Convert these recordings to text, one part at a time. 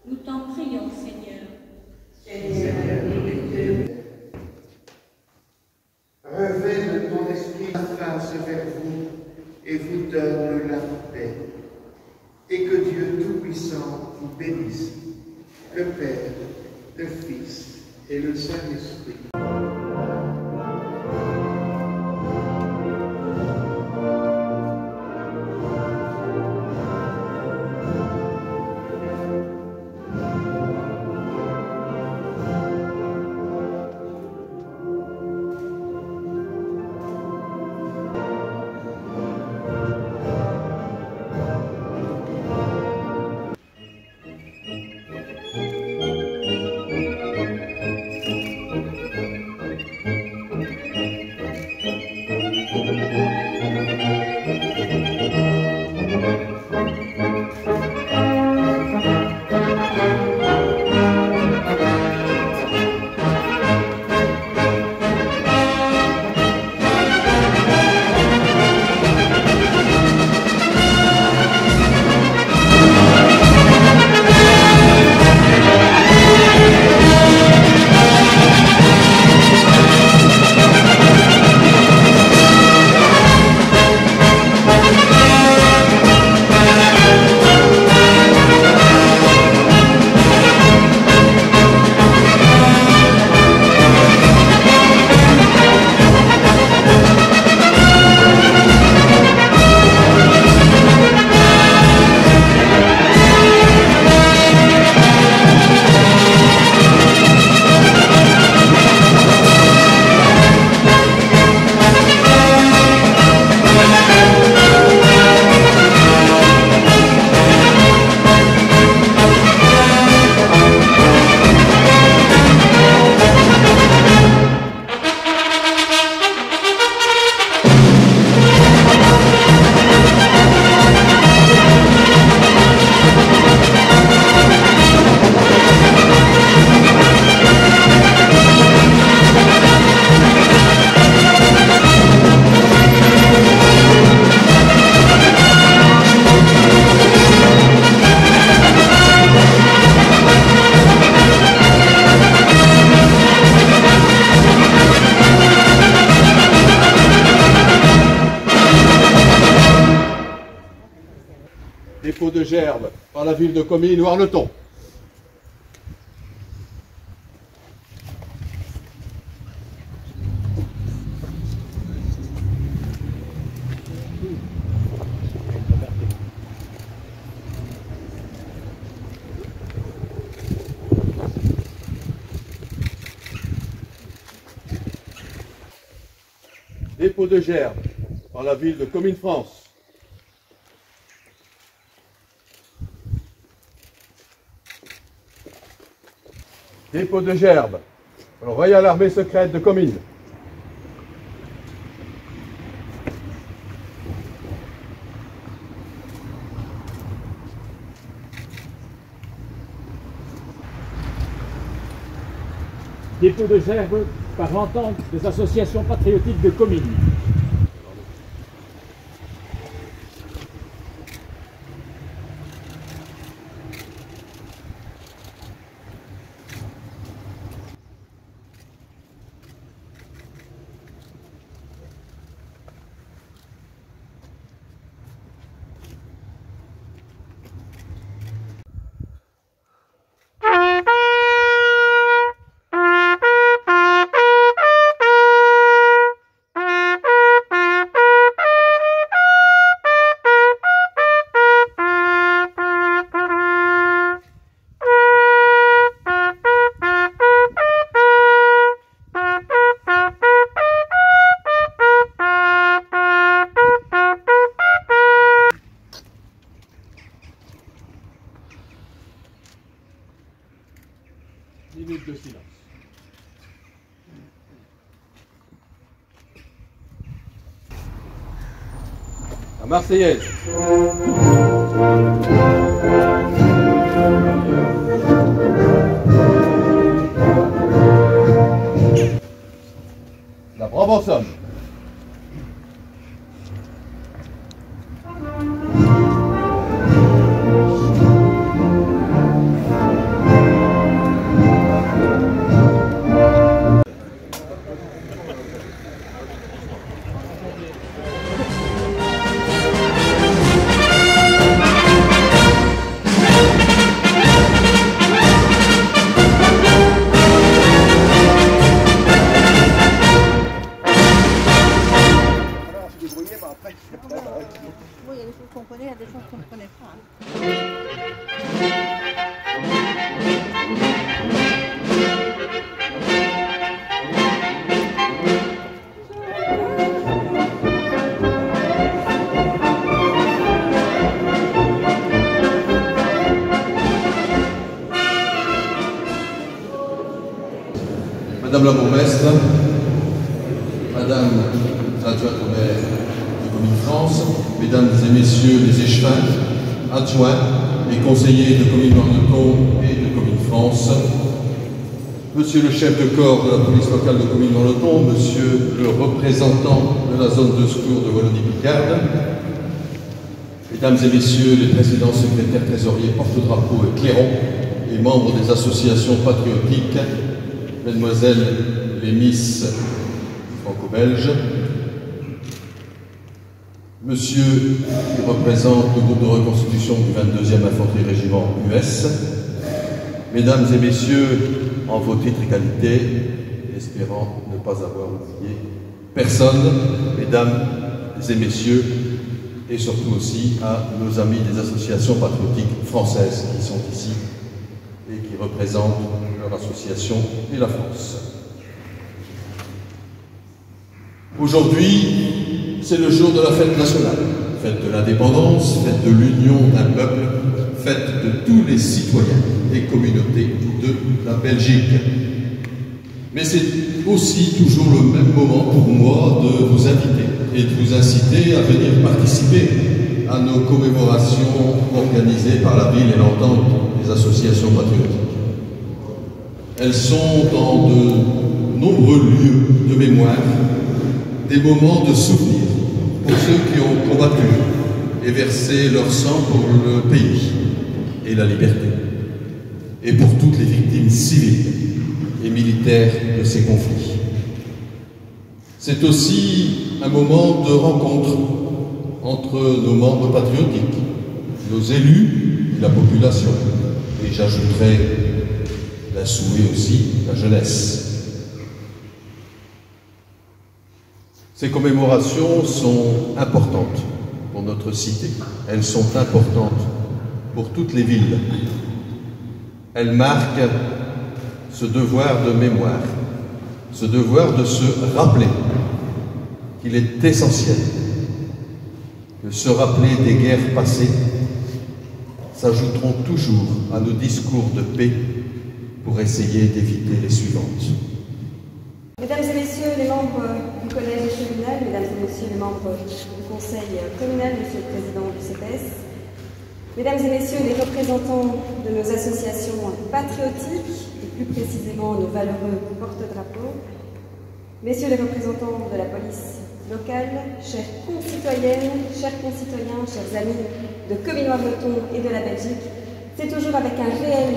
Nous t'en prions, Seigneur. Revêt de ton esprit la face vers vous et vous donne la paix. Et que Dieu Tout-Puissant vous bénisse, le Père, le Fils et le Saint-Esprit. Dépôt de gerbes par la ville de Comines ou Arleton. Dépôt de gerbes par la ville de Comines, France. Dépôt de gerbes pour la Royale Armée secrète de Comines. Dépôt de gerbes par l'entente des associations patriotiques de Comines. Minute de silence. La Marseillaise. La Brabançonne. Madame la bourgmestre, Madame l'adjointe au maire de Commune France, Mesdames et Messieurs les échevins, adjoints et conseillers de Commune Marneton et de Commune France, Monsieur le chef de corps de la police locale de Commune Marneton, Monsieur le représentant de la zone de secours de Wallonie-Picarde, Mesdames et Messieurs les présidents, secrétaires, trésoriers, porte-drapeaux et clairons et membres des associations patriotiques, Mesdemoiselles les Miss franco-belges, Monsieur qui représente le groupe de reconstitution du 22e Infanterie Régiment US, Mesdames et Messieurs, en vos titres et qualités, espérant ne pas avoir oublié personne, Mesdames et Messieurs, et surtout aussi à nos amis des associations patriotiques françaises qui sont ici et qui représentent leur association et la France. Aujourd'hui, c'est le jour de la fête nationale, fête de l'indépendance, fête de l'union d'un peuple, fête de tous les citoyens et communautés de la Belgique. Mais c'est aussi toujours le même moment pour moi de vous inviter et de vous inciter à venir participer à nos commémorations organisées par la ville et l'entente des associations patriotiques. Elles sont dans de nombreux lieux de mémoire, des moments de souvenir pour ceux qui ont combattu et versé leur sang pour le pays et la liberté, et pour toutes les victimes civiles et militaires de ces conflits. C'est aussi un moment de rencontre entre nos membres patriotiques, nos élus et la population, et j'ajouterai la souhait aussi, la jeunesse. Ces commémorations sont importantes pour notre cité, elles sont importantes pour toutes les villes. Elles marquent ce devoir de mémoire, ce devoir de se rappeler qu'il est essentiel de se rappeler des guerres passées s'ajouteront toujours à nos discours de paix pour essayer d'éviter les suivantes. Mesdames et Messieurs les membres du Collège communal, Mesdames et Messieurs les membres du Conseil communal, Monsieur le Président du CPS, Mesdames et Messieurs les représentants de nos associations patriotiques, et plus précisément nos valeureux porte-drapeaux, Messieurs les représentants de la police locale, chères concitoyennes, chers concitoyens, chers amis de Commune Marneton et de la Belgique, c'est toujours avec un réel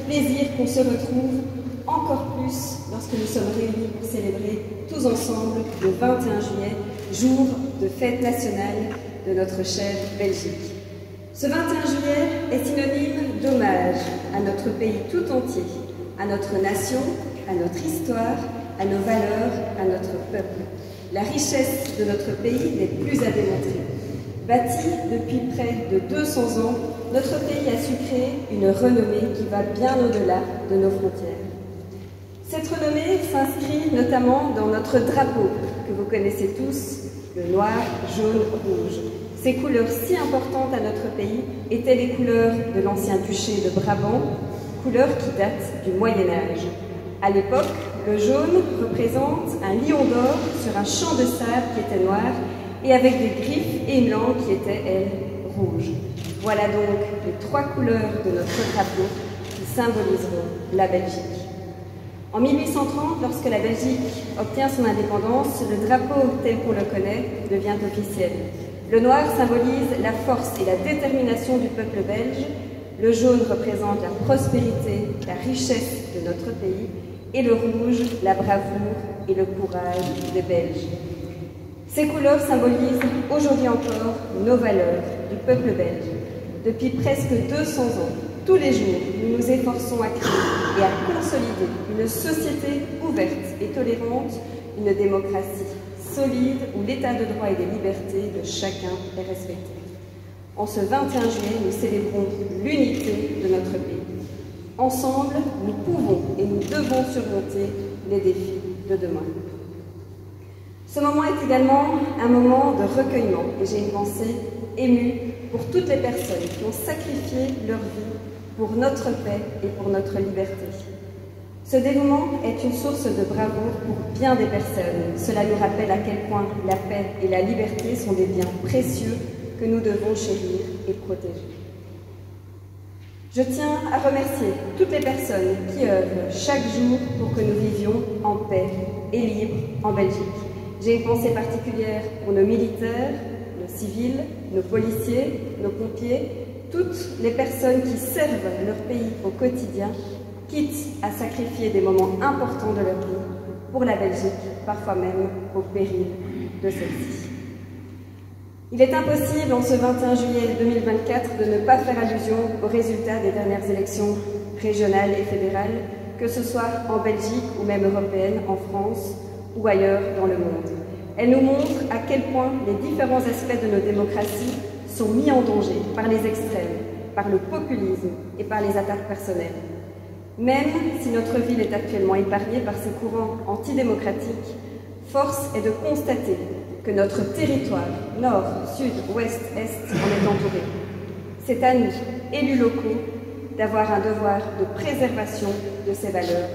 plaisir qu'on se retrouve, encore plus lorsque nous sommes réunis pour célébrer tous ensemble le 21 juillet, jour de fête nationale de notre chère Belgique. Ce 21 juillet est synonyme d'hommage à notre pays tout entier, à notre nation, à notre histoire, à nos valeurs, à notre peuple. La richesse de notre pays n'est plus à démontrer. Bâti depuis près de 200 ans, notre pays a su créer une renommée qui va bien au-delà de nos frontières. Cette renommée s'inscrit notamment dans notre drapeau, que vous connaissez tous, le noir, jaune, rouge. Ces couleurs si importantes à notre pays étaient les couleurs de l'ancien duché de Brabant, couleurs qui datent du Moyen-Âge. À l'époque, le jaune représente un lion d'or sur un champ de sable qui était noir et avec des griffes et une langue qui était, elle, rouge. Voilà donc les trois couleurs de notre drapeau qui symboliseront la Belgique. En 1830, lorsque la Belgique obtient son indépendance, le drapeau tel qu'on le connaît devient officiel. Le noir symbolise la force et la détermination du peuple belge, le jaune représente la prospérité, la richesse de notre pays, et le rouge, la bravoure et le courage des Belges. Ces couleurs symbolisent aujourd'hui encore nos valeurs du peuple belge. Depuis presque 200 ans, tous les jours, nous nous efforçons à créer et à consolider une société ouverte et tolérante, une démocratie solide où l'état de droit et des libertés de chacun est respecté. En ce 21 juillet, nous célébrons l'unité de notre pays. Ensemble, nous pouvons et nous devons surmonter les défis de demain. Ce moment est également un moment de recueillement et j'ai une pensée émue pour toutes les personnes qui ont sacrifié leur vie pour notre paix et pour notre liberté. Ce dévouement est une source de bravoure pour bien des personnes. Cela nous rappelle à quel point la paix et la liberté sont des biens précieux que nous devons chérir et protéger. Je tiens à remercier toutes les personnes qui œuvrent chaque jour pour que nous vivions en paix et libres en Belgique. J'ai une pensée particulière pour nos militaires, nos civils, nos policiers, nos pompiers, toutes les personnes qui servent leur pays au quotidien, quitte à sacrifier des moments importants de leur vie pour la Belgique, parfois même au péril de celle-ci. Il est impossible en ce 21 juillet 2024 de ne pas faire allusion aux résultats des dernières élections régionales et fédérales, que ce soit en Belgique ou même européenne, en France ou ailleurs dans le monde. Elles nous montrent à quel point les différents aspects de nos démocraties sont mis en danger par les extrêmes, par le populisme et par les attaques personnelles. Même si notre ville est actuellement épargnée par ces courants antidémocratiques, force est de constater que notre territoire, nord, sud, ouest, est, en est entouré. C'est à nous, élus locaux, d'avoir un devoir de préservation de ces valeurs,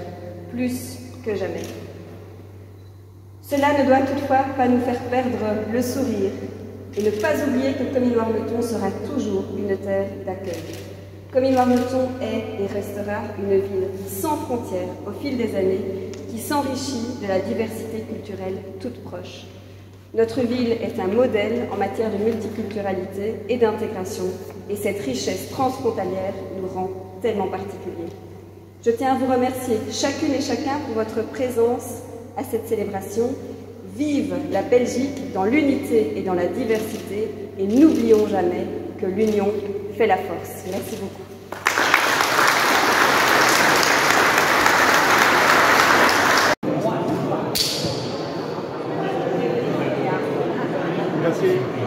plus que jamais. Cela ne doit toutefois pas nous faire perdre le sourire et ne pas oublier que Comines-Warneton sera toujours une terre d'accueil. Comines-Warneton est et restera une ville sans frontières au fil des années qui s'enrichit de la diversité culturelle toute proche. Notre ville est un modèle en matière de multiculturalité et d'intégration, et cette richesse transfrontalière nous rend tellement particuliers. Je tiens à vous remercier chacune et chacun pour votre présence à cette célébration. Vive la Belgique dans l'unité et dans la diversité, et n'oublions jamais que l'union fait la force. Merci beaucoup. Merci.